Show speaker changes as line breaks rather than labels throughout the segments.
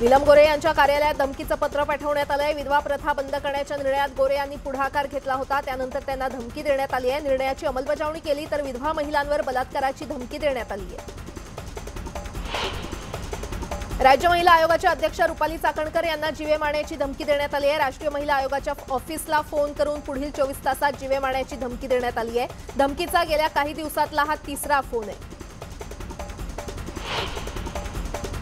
नीलम गोरे यांच्या कार्यालयात धमकीचं पत्र पाठवण्यात आलंय। विधवा प्रथा बंद करण्याच्या निर्णयात गोरे यांनी पुढाकार घेतला होता, त्यानंतर त्यांना धमकी देण्यात आली आहे। निर्णयाची अंमलबजावणी केली तर विधवा महिलांवर बलात्काराची धमकी देण्यात आली आहे। राज्य महिला आयोगाच्या अध्यक्ष रुपाली चाकणकर यांना जीवे मारण्याची धमकी देण्यात आली आहे। राष्ट्रीय महिला आयोगाच्या ऑफिसला फोन करून पुढील 24 तासात जीवे मारण्याची धमकी देण्यात आली आहे। धमकीचा गेल्या काही दिवसातला हा तिसरा फोन आहे।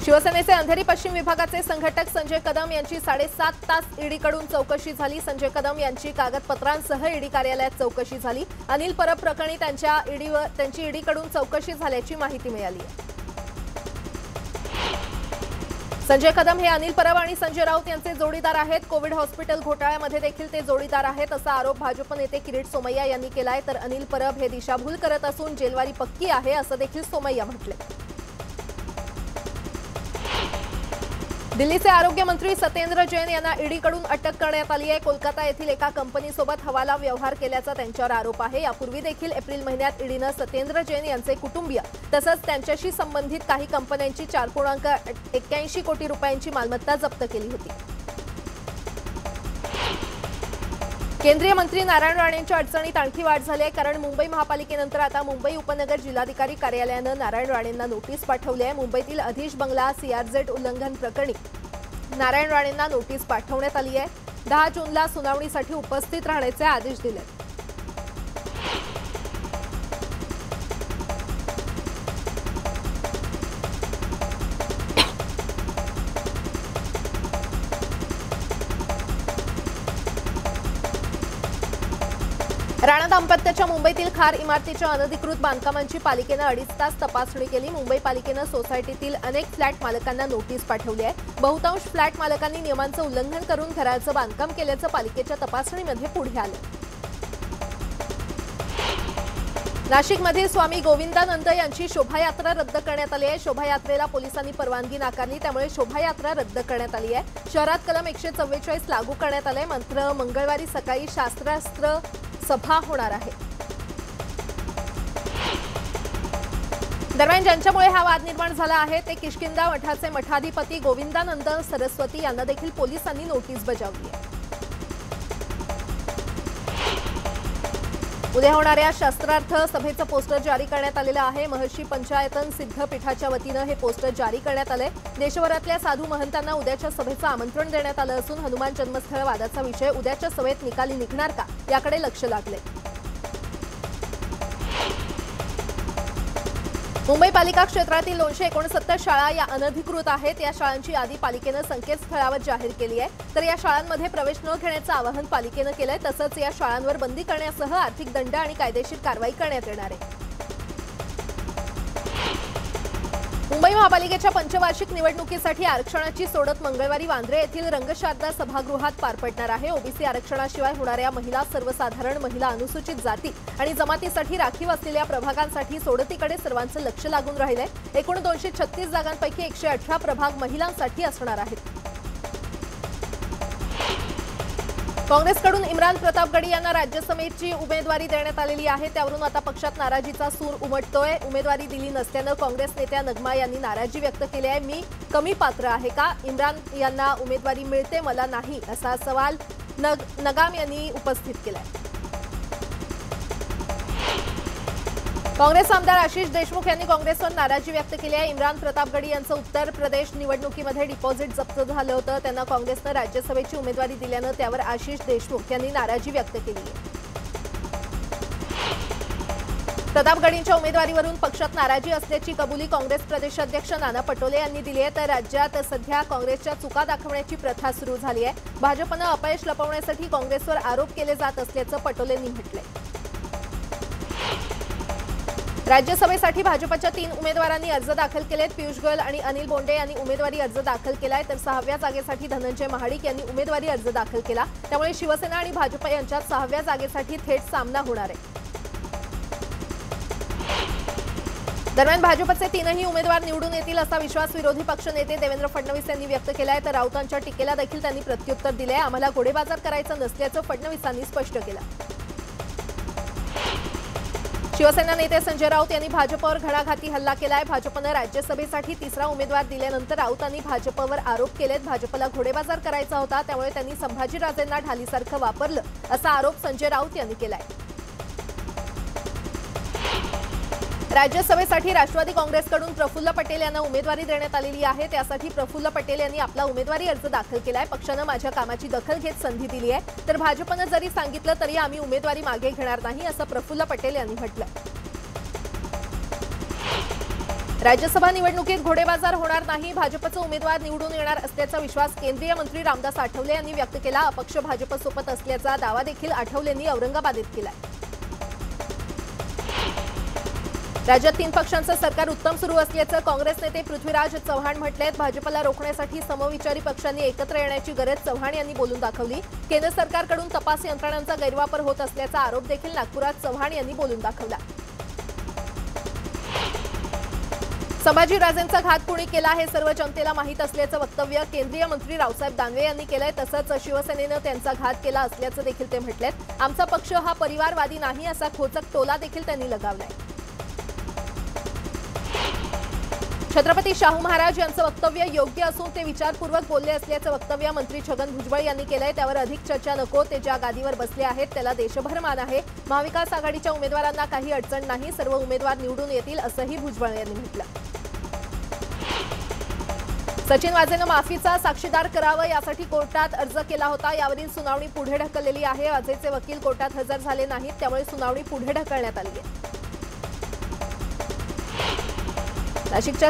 शिवसेनेचे अंधेरी पश्चिम विभागाचे संघटक संजय कदम यांची 7.5 तास ईडीकडून चौकशी झाली। संजय कदम यांची कागदपत्रांसह ईडी कार्यालयात चौकशी झाली। अनिल परब प्रकरणी त्यांची ईडीकडून चौकशी झाल्याची माहिती मिळाली आहे। संजय कदम हे अनिल परब आणि संजय राऊत यांचे जोडीदार आहेत। कोविड हॉस्पिटल घोटाळ्यामध्ये देखील ते जोडीदार आहेत असा आरोप भाजप नेते किरीट सोमय्या यांनी केलाय। तर अनिल परब हे दिशाभूल करत असून जेलवारी पक्की आहे असं देखील सोमय्या म्हटले। दिल्लीचे आरोग्य मंत्री सत्येंद्र जैन यांना ईडीकडून अटक करण्यात आली आहे। कोलकाता येथील एका कंपनीसोबत हवाला व्यवहार केल्याचा त्यांच्यावर आरोप आहे। यापूर्वी देखील एप्रिल महिन्यात ईडीनं सत्येंद्र जैन यांचे कुटुंबीय तसंच त्यांच्याशी संबंधित काही कंपन्यांची 4.81 कोटी रुपयांची मालमत्ता जप्त केली होती। केंद्रीय मंत्री नारायण राणेंच्या अडचणीत आणखी वाढ झाली आहे, कारण मुंबई महापालिकेनंतर आता मुंबई उपनगर जिल्हाधिकारी कार्यालयानं नारायण राणेंना नोटीस पाठवली आहे। मुंबईतील अधीश बंगला CRZ उल्लंघन प्रकरणी नारायण राणेंना नोटीस पाठवण्यात आली आहे। 10 जूनला सुनावणीसाठी उपस्थित राहण्याचे आदेश दिले। राणा दाम्पत्याच्या मुंबईतील खार इमारतीच्या अनधिकृत बांधकामांची पालिकेनं 2.5 तास तपासणी केली। मुंबई पालिकेनं सोसायटीतील अनेक फ्लॅट मालकांना नोटीस पाठवली आहे। बहुतांश फ्लॅट मालकांनी नियमांचं उल्लंघन करून घराचं बांधकाम केल्याचं पालिकेच्या तपासणीमध्ये पुढे आलं। नाशिकमधील स्वामी गोविंदानंद यांची शोभायात्रा रद्द करण्यात आली आहे। शोभायात्रेला पोलिसांनी परवानगी नाकारली, त्यामुळे शोभायात्रा रद्द करण्यात आली आहे। शहरात कलम 144 लागू करण्यात आले, मात्र मंगळवारी सकाळी शास्त्रास्त्र सभा होणार आहे। दरम्यान ज्यांच्यामुळे हा वाद निर्माण झाला आहे ते किष्किंधा मठाचे मठाधिपती गोविंदानंद सरस्वती यांना देखील पोलिसांनी नोटीस बजावली आहे। उद्या होणाऱ्या शास्त्रार्थ सभेचं पोस्टर जारी करण्यात आलेलं आहे। महर्षी पंचायतन सिद्ध पीठाच्या वतीनं हे पोस्टर जारी करण्यात आलंय। देशभरातल्या साधू महंतांना उद्याच्या सभेचं आमंत्रण देण्यात आलं असून हनुमान जन्मस्थळ वादाचा विषय उद्याच्या सभेत निकाली निघणार का याकडे लक्ष लागले। मुंबई पालिका क्षेत्रातील 269 शाळा या अनधिकृत आहेत। या शाळांची यादी पालिकेनं संकेतस्थळावर जाहीर केली आहे। तर या शाळांमध्ये प्रवेश न घेण्याचं आवाहन पालिकेनं केलंय। तसंच या शाळांवर बंदी करण्यासह आर्थिक दंड आणि कायदेशीर कारवाई करण्यात येणार आहे। मुंबई महापालिकेच्या पंचवार्षिक निवडणुकीसाठी आरक्षणाची सोडत मंगळवारी वांद्रे येथील रंगशारदा सभागृहात पार पडणार आहे। ओबीसी आरक्षणाशिवाय होणाऱ्या महिला सर्वसाधारण, महिला अनुसूचित जाती आणि जमातीसाठी राखीव असलेल्या प्रभागांसाठी सोडतीकडे सर्वांचं लक्ष लागून राहिलंय। एकूण 236 जागांपैकी 118 प्रभाग महिलांसाठी असणार आहेत। काँग्रेसकडून इम्रान प्रतापगडी यांना राज्यसभेची उमेदवारी देण्यात आलेली आहे। त्यावरून आता पक्षात नाराजीचा सूर उमटतोय। उमेदवारी दिली नसल्यानं काँग्रेस नेत्या नगमा यांनी नाराजी व्यक्त केली आहे। मी कमी पात्र आहे का? इम्रान यांना उमेदवारी मिळते, मला नाही, असा सवाल नगाम यांनी उपस्थित केलाय। काँग्रेस आमदार आशिष देशमुख यांनी काँग्रेसवर नाराजी व्यक्त केली आहे। इम्रान प्रतापगडी यांचं उत्तर प्रदेश निवडणुकीमध्ये डिपॉझिट जप्त झालं होतं, त्यांना काँग्रेसनं राज्यसभेची उमेदवारी दिल्यानं त्यावर आशिष देशमुख यांनी नाराजी व्यक्त केली आहे। प्रतापगडींच्या उमेदवारीवरून पक्षात नाराजी असल्याची कबुली काँग्रेस प्रदेशाध्यक्ष नाना पटोले यांनी दिली आहे। तर राज्यात सध्या काँग्रेसच्या चुका दाखवण्याची प्रथा सुरू झाली आहे। भाजपनं अपयश लपवण्यासाठी काँग्रेसवर आरोप केले जात असल्याचं पटोलेंनी म्हटलंय। राज्यसभेसाठी भाजपच्या 3 उमेदवारांनी अर्ज दाखल केलेत। पियुष गोयल आणि अनिल बोंडे यांनी उमेदवारी अर्ज दाखल केलाय, तर 6व्या जागेसाठी धनंजय महाडिक यांनी उमेदवारी अर्ज दाखल केला। त्यामुळे शिवसेना आणि भाजप यांच्यात 6व्या जागेसाठी थेट सामना होणार आहे। दरम्यान भाजपचे 3ही उमेदवार निवडून येतील असा विश्वास विरोधी पक्षनेते देवेंद्र फडणवीस यांनी व्यक्त केलाय। तर राऊतांच्या टीकेला देखील त्यांनी प्रत्युत्तर दिले। आम्हाला घोडेबाजार करायचा नसल्याचं फडणवीसांनी स्पष्ट केलं। शिवसेना नेते संजय राऊत यांनी भाजपवर घणाघाती हल्ला केलाय। भाजपनं राज्यसभेसाठी तिसरा उमेदवार दिल्यानंतर राऊतांनी भाजपवर आरोप केलेत। भाजपला घोडेबाजार करायचा होता, त्यामुळे त्यांनी संभाजीराजेंना ढालीसारखं वापरलं, असा आरोप संजय राऊत यांनी केलाय। राज्यसभेसाठी राष्ट्रवादी काँग्रेसकडून प्रफुल्ल पटेल यांना उमेदवारी देण्यात आलेली आहे। त्यासाठी प्रफुल्ल पटेल यांनी आपला उमेदवारी अर्ज दाखल केलाय। पक्षानं माझ्या कामाची दखल घेत संधी दिली आहे, तर भाजपनं जरी सांगितलं तरी आम्ही उमेदवारी मागे घेणार नाही, असं प्रफुल्ल पटेल यांनी म्हटलं। राज्यसभा निवडणुकीत घोडेबाजार होणार नाही, भाजपचा उमेदवार निवडून येणार असल्याचा विश्वास केंद्रीय मंत्री रामदास आठवले यांनी व्यक्त केला। अपक्ष भाजपसोबत असल्याचा दावा देखील आठवलेंनी औरंगाबादेत केलाय। राज्यात 3 पक्षांचं सरकार उत्तम सुरू असल्याचं काँग्रेस नेते पृथ्वीराज चव्हाण म्हटलेत। भाजपला रोखण्यासाठी समविचारी पक्षांनी एकत्र येण्याची गरज चव्हाण यांनी बोलून दाखवली। केंद्र सरकारकडून तपास यंत्रणांचा गैरवापर होत असल्याचा आरोप देखील नागपुरात चव्हाण यांनी बोलून दाखवला। संभाजीराजेंचा घात कुणी केला हे सर्व जनतेला माहीत असल्याचं वक्तव्य केंद्रीय मंत्री रावसाहेब दानवे यांनी केलंय। तसंच शिवसेनेनं त्यांचा घात केला असल्याचं देखील ते म्हटलेत। आमचा पक्ष हा परिवारवादी नाही, असा खोचक टोला देखील त्यांनी लगावलाय। छत्रपती शाहू महाराज यांचं वक्तव्य योग्य असून ते विचारपूर्वक बोलले असल्याचं वक्तव्य मंत्री छगन भुजबळ यांनी केलंय। त्यावर अधिक चर्चा नको, ते ज्या गादीवर बसले आहेत त्याला देशभर मान आहे। महाविकास आघाडीच्या उमेदवारांना काही अडचण नाही, सर्व उमेदवार निवडून येतील, असंही भुजबळ यांनी म्हटलं। सचिन वाझेनं माफीचा साक्षीदार करावं यासाठी कोर्टात अर्ज केला होता। यावरील सुनावणी पुढे ढकललेली आहे। वाझेचे वकील कोर्टात हजर झाले नाहीत, त्यामुळे सुनावणी पुढे ढकलण्यात आली आहे। नाशिकच्या